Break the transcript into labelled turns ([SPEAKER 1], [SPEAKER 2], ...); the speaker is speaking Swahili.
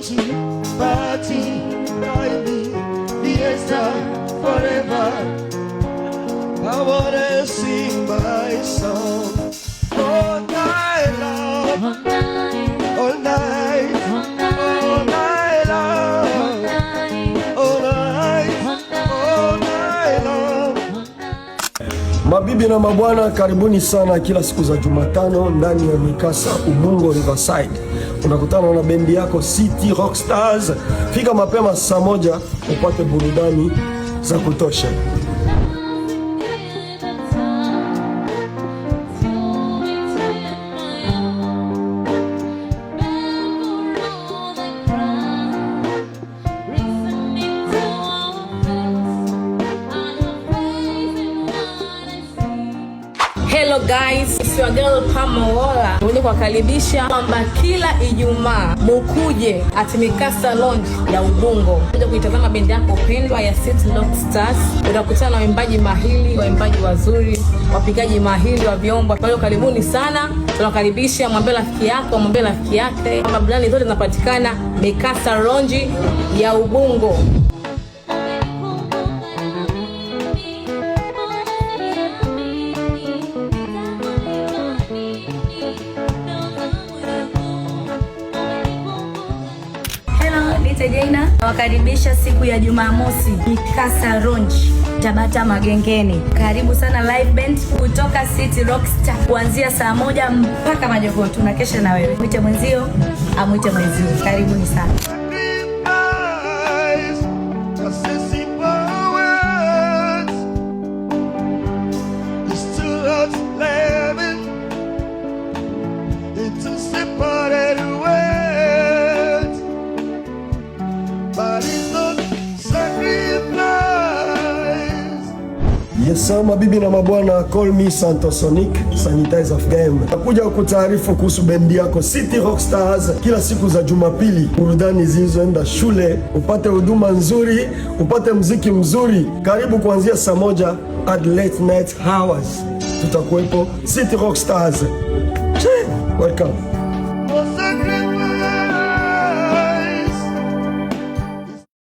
[SPEAKER 1] want to party, Kylie, fiesta, forever. I wanna sing my song all night long, all night, all night long, all night long. Mabibi na mabwana, karibuni sana kila siku za Jumatano ndani ya Mikasa Ubungo Riverside. Unakutana na bendi yako City Rockstars. Fika mapema saa 1 upate burudani za kutosha.
[SPEAKER 2] Hello guys, it's your girl Pamawola. Mwenye kuwakaribisha kwamba kila Ijumaa mukuje at Mikasa Lounge ya Ubungo. Kuja kuitazama bendi yako pendwa ya City Rockstars. Utakutana na waimbaji mahiri, waimbaji wazuri, wapigaji mahiri wa vyombo. Kwa hiyo karibuni sana. Tunakaribisha, mwambie rafiki yako, mwambie rafiki yake. Burudani zote zinapatikana Mikasa Lounge ya Ubungo.
[SPEAKER 3] Jaina nawakaribisha siku ya Jumamosi Mikasa Lounge Tabata Magengeni. Karibu sana live band kutoka City Rockstar kuanzia saa 1 mpaka majogoo. Tunakesha na wewe. Mwite mwenzio, amwite mwenzio. Karibuni sana.
[SPEAKER 1] Yes, mabibi na mabwana, call me Santosonic, Sanitize of Game. Nakuja kukutaarifu kuhusu bendi yako City Rockstars kila siku za Jumapili. Burudani zilizoenda shule, upate huduma nzuri, upate muziki mzuri. Karibu kuanzia saa 1 at late night hours. Tutakuwepo City Rockstars. Welcome.